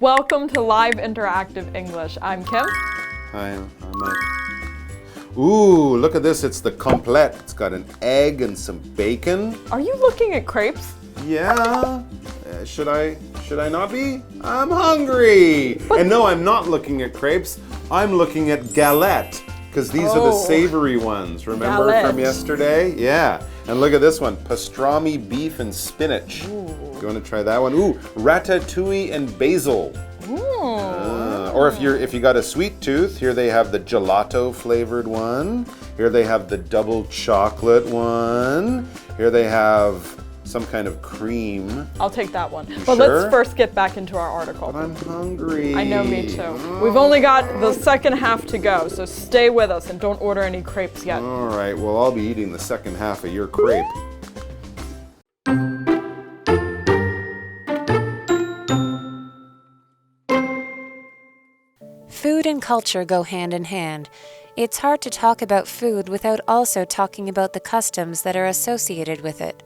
Welcome to Live Interactive English. I'm Kim. Hi, I'm Mike. Ooh, look at this. It's the complete. It's got an egg and some bacon. Are you looking at crepes? Yeah. Should I not be? I'm hungry. And no, I'm not looking at crepes. I'm looking at galette. Because these are the savory ones. Remember from yesterday? Yeah. And look at this one. Pastrami beef and spinach. Ooh. You want to try that one? Ooh, ratatouille and basil. Or if you got a sweet tooth, here they have the gelato flavored one. Here they have the double chocolate one. Here they have some kind of cream. I'll take that one. But let's first get back into our article. But I'm hungry. I know, me too. We've only got the second half to go, so stay with us and don't order any crepes yet. All right, well, I'll be eating the second half of your crepe. Food and culture go hand in hand. It's hard to talk about food without also talking about the customs that are associated with it.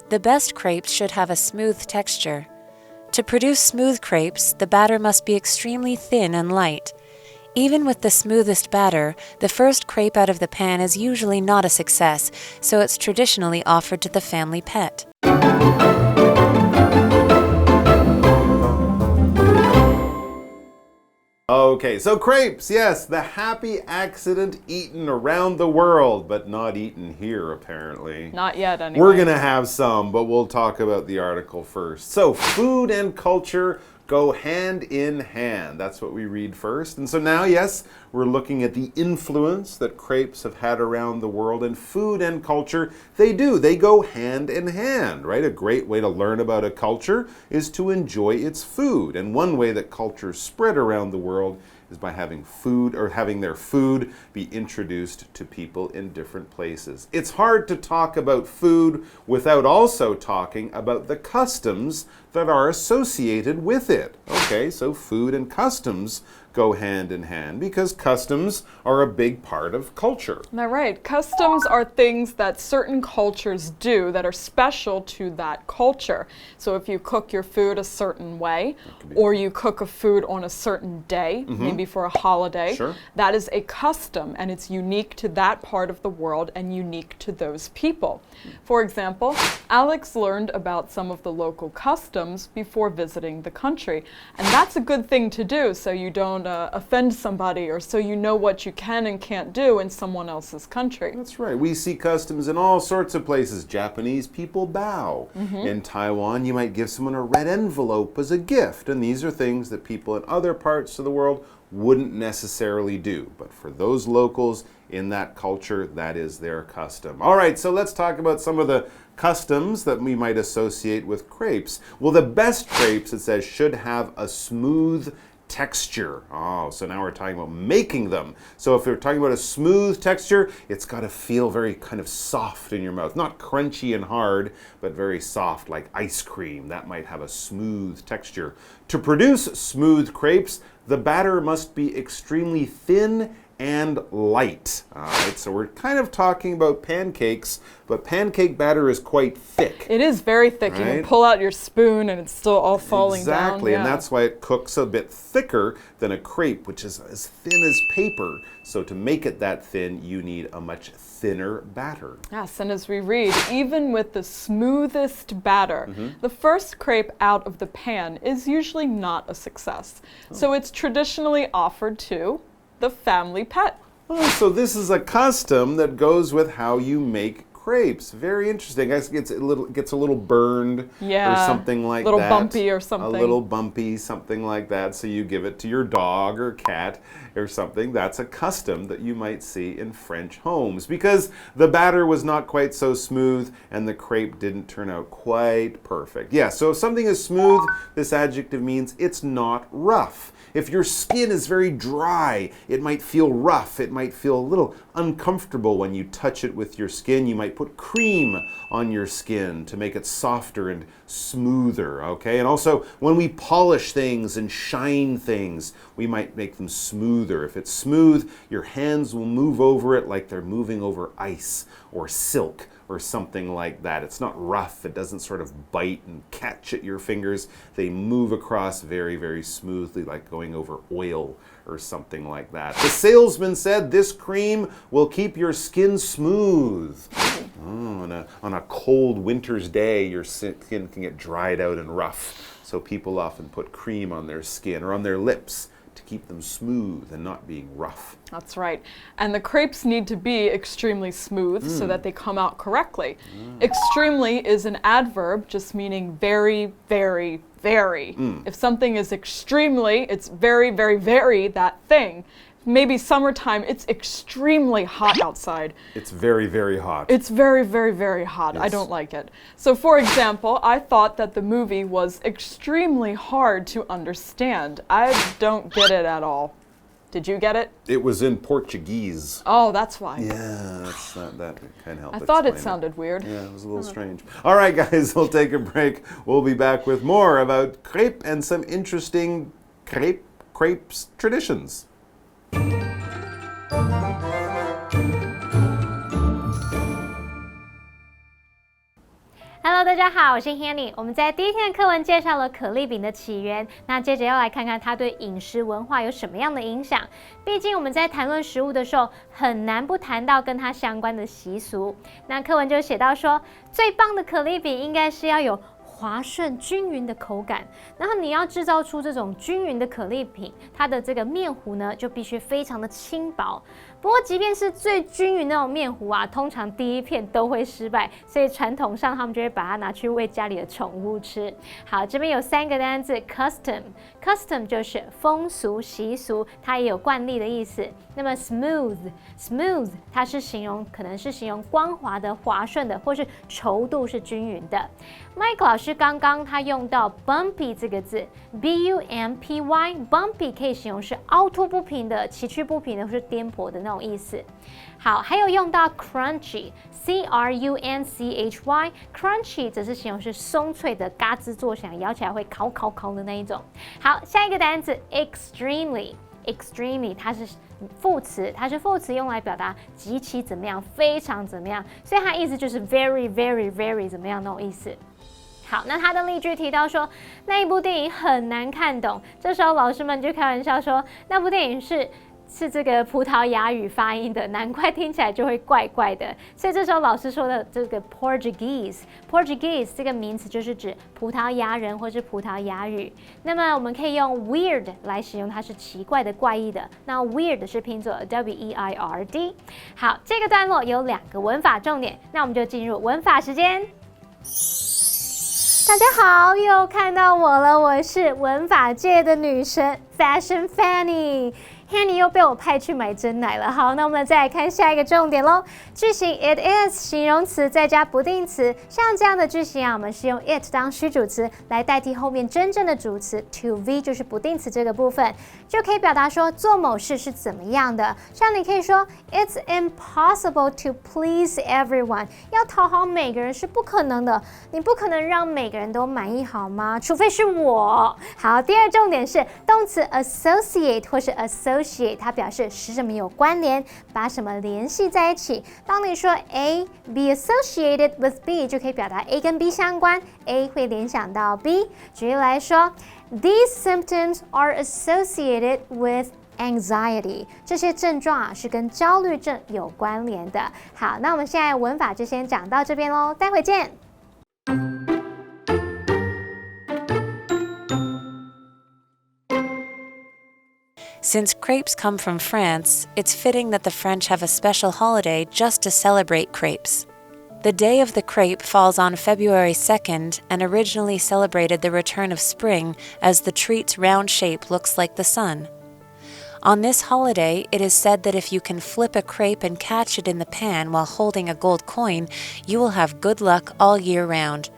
The best crepes should have a smooth texture. To produce smooth crepes, the batter must be extremely thin and light. Even with the smoothest batter, the first crepe out of the pan is usually not a success, so it's traditionally offered to the family pet. Okay, so crepes, yes, the happy accident eaten around the world, but not eaten here, apparently. Not yet, anyway. We're going to have some, but we'll talk about the article first. So, food and culture go hand in hand. That's what we read first. And so now, yes, we're looking at the influence that crepes have had around the world, and food and culture, they go hand in hand, right? A great way to learn about a culture is to enjoy its food. And one way that cultures spread around the world is by having food or having their food be introduced to people in different places. It's hard to talk about food without also talking about the customs that are associated with it. Okay, so food and customs go hand in hand because customs are a big part of culture. Isn't that right? Customs are things that certain cultures do that are special to that culture. So if you cook your food a certain way, or you cook a food on a certain day, maybe for a holiday, that is a custom and it's unique to that part of the world and unique to those people. For example, Alex learned about some of the local customs before visiting the country. And that's a good thing to do so you don't offend somebody or so you know what you can and can't do in someone else's country. That's right. We see customs in all sorts of places. Japanese people bow. In Taiwan, you might give someone a red envelope as a gift. And these are things that people in other parts of the world wouldn't necessarily do. But for those locals in that culture, that is their custom. All right, so let's talk about some of the customs that we might associate with crepes. Well, the best crepes, it says, should have a smooth texture. Oh, so now we're talking about making them. So if we're talking about a smooth texture, it's got to feel very kind of soft in your mouth. Not crunchy and hard, but very soft like ice cream. That might have a smooth texture. To produce smooth crepes, the batter must be extremely thin and light. All right, so we're kind of talking about pancakes, but pancake batter is quite thick. It is very thick. Right? You can pull out your spoon and it's still all falling down. Exactly, and that's why it cooks a bit thicker than a crepe, which is as thin as paper. So to make it that thin, you need a much thinner batter. Yes, and as we read, even with the smoothest batter, the first crepe out of the pan is usually not a success. So it's traditionally offered to the family pet. Oh, so this is a custom that goes with how you make crepes. Very interesting. I guess it gets a little burned or something like that. A little bumpy or something. A little bumpy, something like that. So you give it to your dog or cat or something. That's a custom that you might see in French homes because the batter was not quite so smooth and the crepe didn't turn out quite perfect. Yeah, so if something is smooth, this adjective means it's not rough. If your skin is very dry, it might feel rough. It might feel a little uncomfortable when you touch it with your skin. You might put cream on your skin to make it softer and smoother, okay? And also, when we polish things and shine things, we might make them smoother. If it's smooth, your hands will move over it like they're moving over ice or silk or something like that. It's not rough. It doesn't sort of bite and catch at your fingers. They move across very, very smoothly, like going over oil or something like that. The salesman said this cream will keep your skin smooth. Oh, on a cold winter's day, your skin can get dried out and rough. So people often put cream on their skin or on their lips to keep them smooth and not being rough. That's right. And the crepes need to be extremely smooth so that they come out correctly. Extremely is an adverb just meaning very, very, very. If something is extremely, it's very, very, very that thing. Maybe summertime, it's extremely hot outside. It's very, very hot. It's very, very, very hot. Yes. I don't like it. So for example, I thought that the movie was extremely hard to understand. I don't get it at all. Did you get it? It was in Portuguese. Oh, that's why. Yeah, that can help. I thought it explain sounded weird. Yeah, it was a little strange. All right, guys, we'll take a break. We'll be back with more about crepe and some interesting crepes traditions. Hello， 大家好，我是 Hualien。我们在第一天的课文介绍了可丽饼的起源，那接着要来看看它对饮食文化有什么样的影响。毕竟我们在谈论食物的时候，很难不谈到跟它相关的习俗。那课文就写到说，最棒的可丽饼应该是要有滑顺均匀的口感，然后你要制造出这种均匀的可丽饼，它的这个面糊呢就必须非常的轻薄。不过，即便是最均匀那种面糊啊，通常第一片都会失败，所以传统上他们就会把它拿去喂家里的宠物吃。好，这边有3个单字 ，custom 就是风俗习俗，它也有惯例的意思。那么 smooth 它是可能是形容光滑的、滑顺的，或是稠度是均匀的。Mike 老师刚刚他用到 bumpy 这个字 ，bumpy 可以形容是凹凸不平的、崎岖不平的，或是颠簸的那种意思。好，还有用到 crunchy，crunchy 则是形容是松脆的、嘎吱作响、咬起来会烤的那一种。好，下一个单词 extremely 它是副词，用来表达极其怎么样、非常怎么样，所以它意思就是 very very very 怎么样那种意思。好，那他的例句提到说，那一部电影很难看懂，这时候老师们就开玩笑说，那部电影是这个葡萄牙语发音的，难怪听起来就会怪怪的。所以这时候老师说的这个 Portuguese 这个名词就是指葡萄牙人或是葡萄牙语。那么我们可以用 weird 来形容它是奇怪的、怪异的。那 weird 是拼作 W-E-I-R-D。好，这个段落有2个文法重点，那我们就进入文法时间。大家好，又看到我了，我是文法界的女神 Fashion Fanny。Hanny 又被我派去买真奶了。好，那我们再来看下一个重点咯。句型 it is 形容词再加不定词，像这样的句型啊，我们是用 it 当虚主词来代替后面真正的主词 to be 就是不定词这个部分，就可以表达说做某事是怎么样的。像你可以说 it's impossible to please everyone， 要讨好每个人是不可能的，你不可能让每个人都满意好吗？除非是我。好，第二重点是动词 associate 或是 associate， 它表示使什么有关联，把什么联系在一起。当你说 A be associated with B， 就可以表达 A 跟 B 相关 ，A 会联想到 B。举例来说 ，These symptoms are associated with anxiety， 这些症状啊是跟焦虑症有关联的。好，那我们现在文法就先讲到这边咯，待会见。Since crepes come from France, it's fitting that the French have a special holiday just to celebrate crepes. The day of the crepe falls on February 2nd and originally celebrated the return of spring as the treat's round shape looks like the sun. On this holiday, it is said that if you can flip a crepe and catch it in the pan while holding a gold coin, you will have good luck all year round.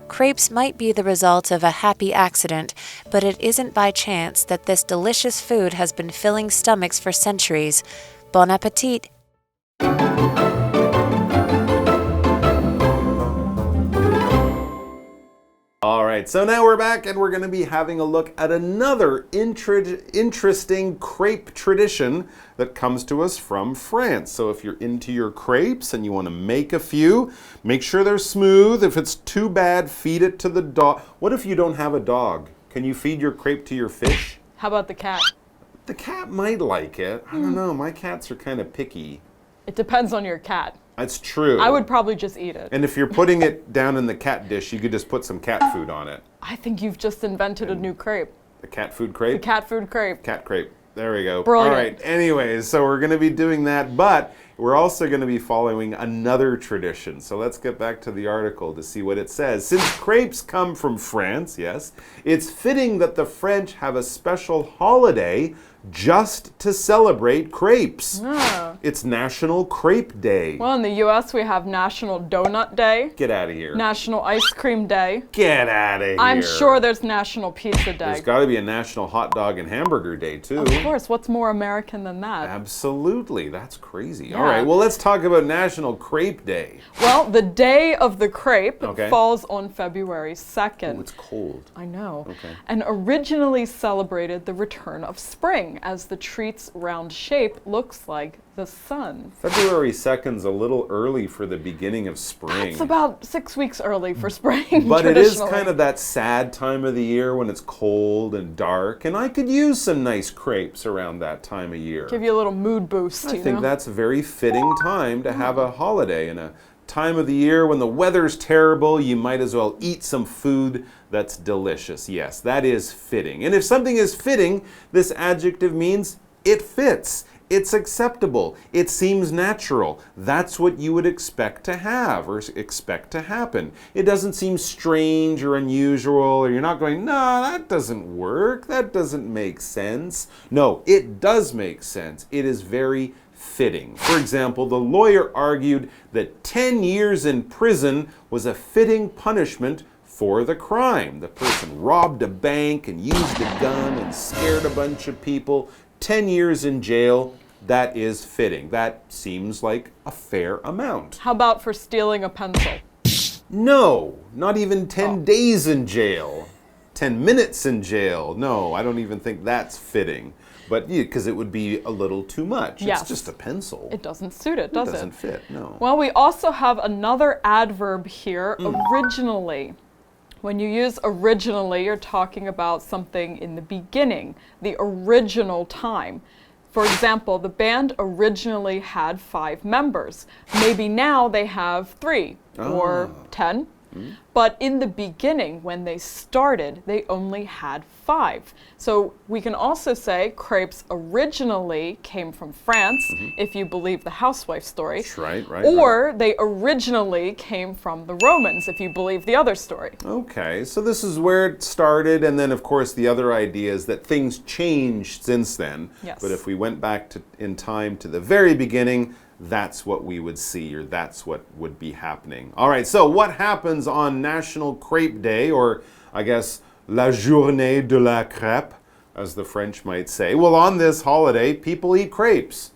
Crepes might be the result of a happy accident, but it isn't by chance that this delicious food has been filling stomachs for centuries. Bon appetit! All right. right, so now we're back and we're going to be having a look at another interesting crepe tradition that comes to us from France. So if you're into your crepes and you want to make a few, make sure they're smooth. If it's too bad, feed it to the dog. What if you don't have a dog? Can you feed your crepe to your fish? How about the cat? The cat might like it. I don't know. My cats are kind of picky. It depends on your cat. That's true. I would probably just eat it. And if you're putting it down in the cat dish, you could just put some cat food on it. I think you've just invented a new crepe. The cat food crepe? The cat food crepe. Cat crepe. There we go. Brilliant. All right. Anyways, so we're going to be doing that, but we're also going to be following another tradition. So let's get back to the article to see what it says. Since crepes come from France, yes, it's fitting that the French have a special holiday just to celebrate crepes. Oh. It's National Crepe Day. Well, in the U.S., we have National Donut Day. Get out of here. National Ice Cream Day. Get out of here. I'm sure there's National Pizza Day. There's got to be a National Hot Dog and Hamburger Day, too. Of course, what's more American than that? Absolutely, that's crazy. Yeah. All right, well, let's talk about National Crepe Day. Well, the day of the crepe Okay. falls on February 2nd. Oh, it's cold. I know. Okay. And originally celebrated the return of spring, as the treat's round shape looks like the sun. February 2nd's a little early for the beginning of spring. It's about 6 weeks early for spring. But it is traditionally. kind of that sad time of the year when it's cold and dark, and I could use some nice crepes around that time of year. Give you a little mood boost. I think that's a very fitting time to have a holiday, and a time of the year when the weather's terrible, you might as well eat some food that's delicious. Yes, that is fitting. And if something is fitting, this adjective means it fits. It's acceptable. It seems natural. That's what you would expect to have or expect to happen. It doesn't seem strange or unusual, or you're not going, no, that doesn't work. That doesn't make sense. No, it does make sense. It is very fitting. For example, the lawyer argued that 10 years in prison was a fitting punishment for the crime. The person robbed a bank and used a gun and scared a bunch of people. 10 years in jail, that is fitting. That seems like a fair amount. How about for stealing a pencil? No, not even 10 days in jail. 10 minutes in jail. No, I don't even think that's fitting. But because it would be a little too much. Yes. It's just a pencil. It doesn't suit it, does it? It doesn't fit, no. Well, we also have another adverb here, originally. When you use originally, you're talking about something in the beginning, the original time. For example, the band originally had 5 members. Maybe now they have 3 or 10. But in the beginning, when they started, they only had 5. So we can also say crepes originally came from France, if you believe the housewife story. Right. Or they originally came from the Romans, if you believe the other story. Okay, so this is where it started, and then of course the other idea is that things changed since then. Yes. But if we went back in time to the very beginning, that's what we would see, or that's what would be happening. All right, so what happens on National Crepe Day, or I guess La Journée de la Crêpe, as the French might say? Well, on this holiday, people eat crepes.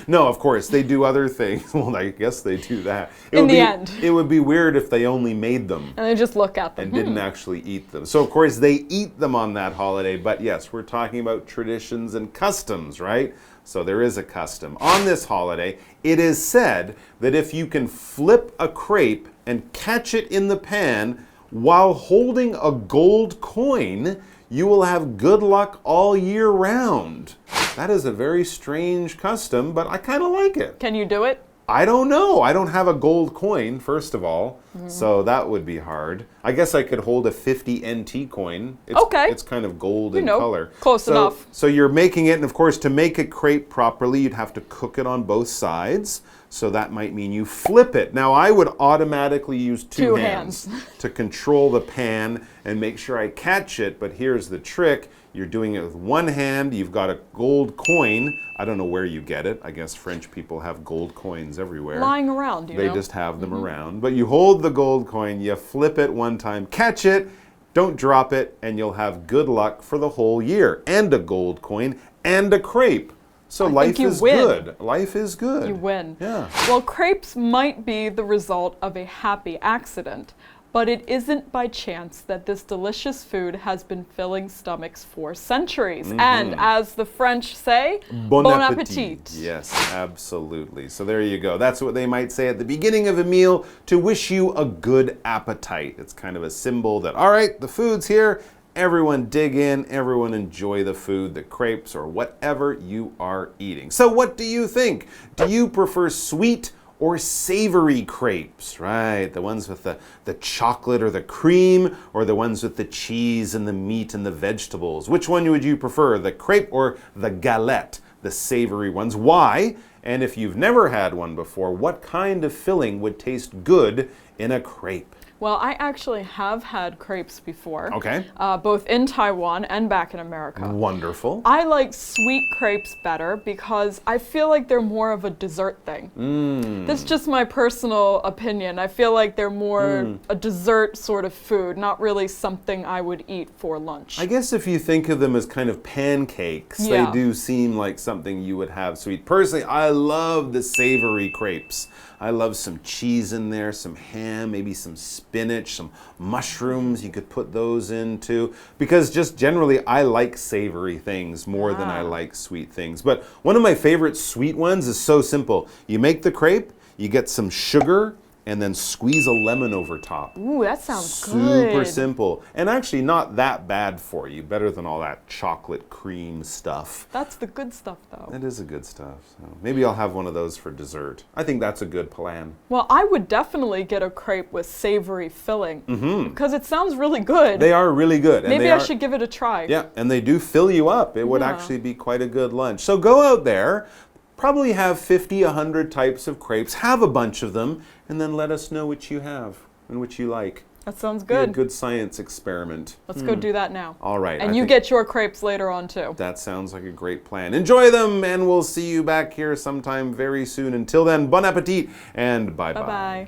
No, of course, they do other things. Well, I guess they do that. In the end. It would be weird if they only made them And they just look at them. and didn't actually eat them. So, of course, they eat them on that holiday. But yes, we're talking about traditions and customs, right? So there is a custom. On this holiday, it is said that if you can flip a crepe and catch it in the pan while holding a gold coin, you will have good luck all year round. That is a very strange custom, but I kind of like it. Can you do it? I don't know. I don't have a gold coin, first of all, so that would be hard. I guess I could hold a 50 NT coin. It's kind of gold in color. Close enough. So you're making it, and of course, to make a crepe properly, you'd have to cook it on both sides. So that might mean you flip it. Now, I would automatically use two hands to control the pan and make sure I catch it, but here's the trick. You're doing it with one hand. You've got a gold coin. I don't know where you get it. I guess French people have gold coins everywhere. Lying around, you know. They just have them around. But you hold the gold coin, you flip it one time, catch it, don't drop it, and you'll have good luck for the whole year. And a gold coin and a crepe. So life is good. Life is good. You win. Yeah. Well, crepes might be the result of a happy accident, but it isn't by chance that this delicious food has been filling stomachs for centuries. And as the French say, Bon appetit. Yes, absolutely. So there you go. That's what they might say at the beginning of a meal to wish you a good appetite. It's kind of a symbol that, all right, the food's here. Everyone dig in, everyone enjoy the food, the crepes, or whatever you are eating. So what do you think? Do you prefer sweet or savory crepes, right? The ones with the chocolate or the cream, or the ones with the cheese and the meat and the vegetables? Which one would you prefer, the crepe or the galette, the savory ones? Why? And if you've never had one before, what kind of filling would taste good in a crepe? Well, I actually have had crepes before. Okay. Both in Taiwan and back in America. Wonderful. I like sweet crepes better because I feel like they're more of a dessert thing. That's just my personal opinion. I feel like they're more a dessert sort of food, not really something I would eat for lunch. I guess if you think of them as kind of pancakes, they do seem like something you would have sweet. Personally, I love the savory crepes. I love some cheese in there, some ham, maybe some spinach, some mushrooms. You could put those into, because just generally I like savory things more than I like sweet things. But one of my favorite sweet ones is so simple. You make the crepe, you get some sugar, and then squeeze a lemon over top. Ooh, that sounds good. Super simple. And actually not that bad for you. Better than all that chocolate cream stuff. That's the good stuff, though. It is the good stuff. So maybe I'll have one of those for dessert. I think that's a good plan. Well, I would definitely get a crepe with savory filling because it sounds really good. They are really good. And Maybe I should give it a try. Yeah, and they do fill you up. It would actually be quite a good lunch. So go out there, probably have 50, 100 types of crepes, have a bunch of them, and then let us know what you have and what you like. That sounds Be a good. good science experiment. Let's go do that now. All right. And you get your crepes later on, too. That sounds like a great plan. Enjoy them, and we'll see you back here sometime very soon. Until then, bon appetit, and bye-bye. Bye-bye.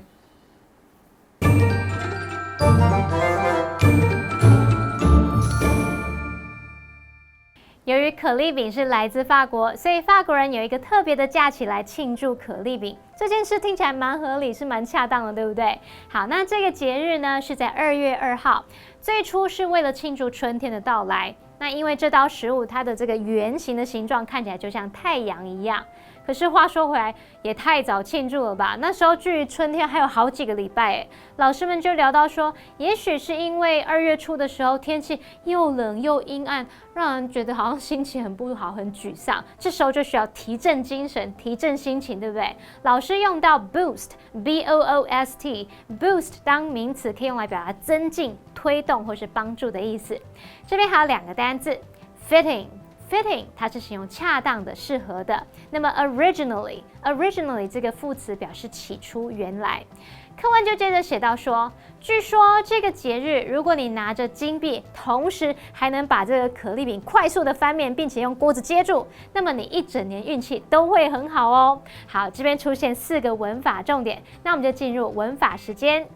由于可丽饼是来自法国，所以法国人有一个特别的假期来庆祝可丽饼。这件事听起来蛮合理，是蛮恰当的，对不对？好，那这个节日呢是在2月2号，最初是为了庆祝春天的到来。那因为这道食物它的这个圆形的形状看起来就像太阳一样。可是话说回来，也太早庆祝了吧？那时候距离春天还有好几个礼拜诶。老师们就聊到说，也许是因为2月初的时候天气又冷又阴暗，让人觉得好像心情很不好、很沮丧。这时候就需要提振精神、提振心情，对不对？老师用到 boost，B-O-O-S-T，boost 当名词可以用来表达增进、推动或是帮助的意思。这边还有2个单字 ，fitting。Fitting 它是形容恰当的、适合的。那么 originally 这个副词表示起初、原来。课文就接着写到说，据说这个节日，如果你拿着金币，同时还能把这个可丽饼快速的翻面，并且用锅子接住，那么你一整年运气都会很好哦。好，这边出现4个文法重点，那我们就进入文法时间。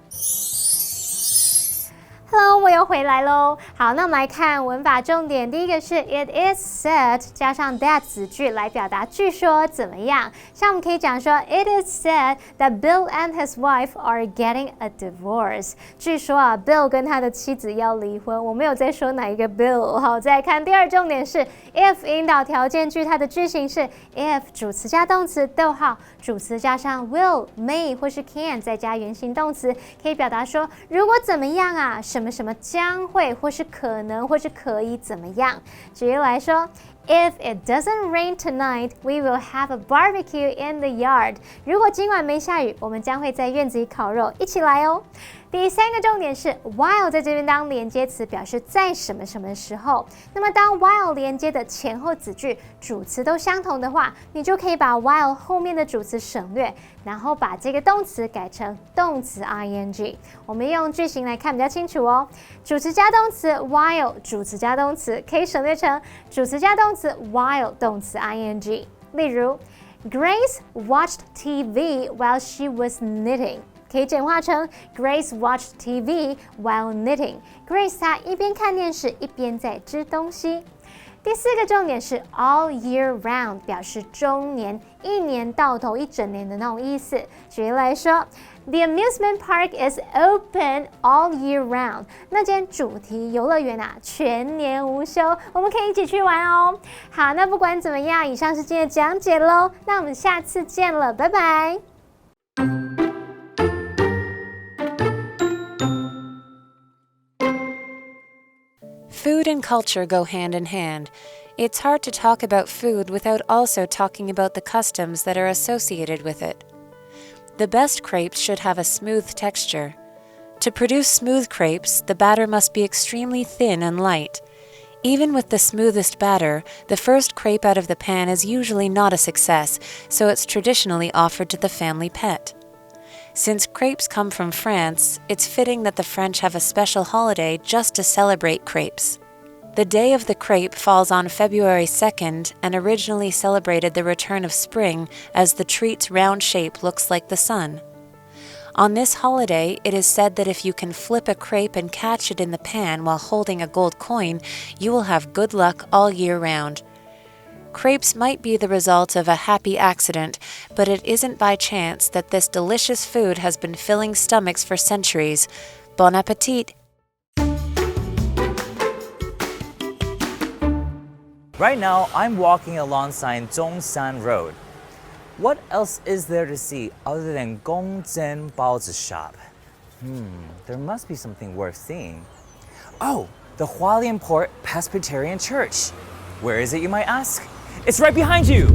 Hello， 我又回来喽。好，那我们来看文法重点。第一个是 It is said 加上 that 子句来表达据说怎么样。像我们可以讲说 It is said that Bill and his wife are getting a divorce。据说啊 ，Bill 跟他的妻子要离婚。我没有在说哪一个 Bill。好，再来看第二重点是 If 引导条件句，它的句型是 If 主词加动词，逗号，主词加上 will、may 或是 can 再加原形动词，可以表达说如果怎么样啊，什么什么将会或是可能或是可以怎么样。举例来说 If it doesn't rain tonight, we will have a barbecue in the yard. 如果今晚没下雨，我们将会在院子里烤肉，一起来哦。第3个重点是 while 在这边当连接词，表示在什么什么时候。那么当 while 连接的前后子句主词都相同的话，你就可以把 while 后面的主词省略，然后把这个动词改成动词 ing。我们用句型来看比较清楚哦。主词加动词 while 主词加动词可以省略成主词加动词 while 动词 ing。例如 Grace watched TV while she was knitting。可以简化成 Grace watched TV while knitting。Grace 她一边看电视一边在织东西。第4个重点是 all year round， 表示终年，一年到头，一整年的那种意思。举例来说 ，The amusement park is open all year round。那间主题游乐园啊，全年无休，我们可以一起去玩哦。好，那不管怎么样，以上是今天的讲解喽。那我们下次见了，拜拜。Food and culture go hand in hand. It's hard to talk about food without also talking about the customs that are associated with it. The best crepes should have a smooth texture. To produce smooth crepes, the batter must be extremely thin and light. Even with the smoothest batter, the first crepe out of the pan is usually not a success, so it's traditionally offered to the family pet. Since crepes come from France, it's fitting that the French have a special holiday just to celebrate crepes. The day of the crepe falls on February 2nd and originally celebrated the return of spring as the treat's round shape looks like the sun. On this holiday, it is said that if you can flip a crepe and catch it in the pan while holding a gold coin, you will have good luck all year round. Crepes might be the result of a happy accident, but it isn't by chance that this delicious food has been filling stomachs for centuries. Bon appetit! Right now, I'm walking alongside Zhongshan Road. What else is there to see other than Gongzhen Baozi shop? There must be something worth seeing. Oh, the Hualien Presbyterian Church. Where is it, you might ask? It's right behind you!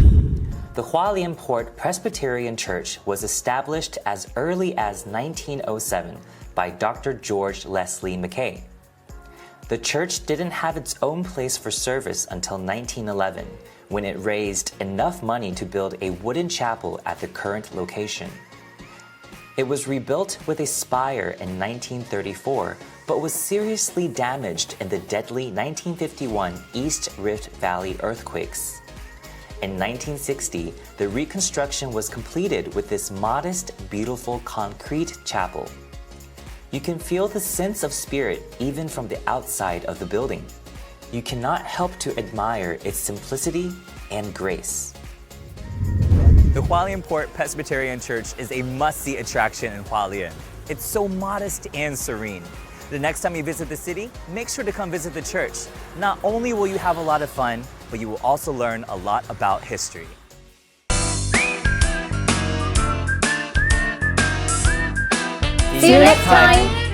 The Hualien Presbyterian Church was established as early as 1907 by Dr. George Leslie Mackay. The church didn't have its own place for service until 1911, when it raised enough money to build a wooden chapel at the current location. It was rebuilt with a spire in 1934, but was seriously damaged in the deadly 1951 East Rift Valley earthquakes. In 1960, the reconstruction was completed with this modest, beautiful concrete chapel. You can feel the sense of spirit even from the outside of the building. You cannot help to admire its simplicity and grace. The Hualien Presbyterian Church is a must-see attraction in Hualien. It's so modest and serene. The next time you visit the city, make sure to come visit the church. Not only will you have a lot of fun, but you will also learn a lot about history. See you next time!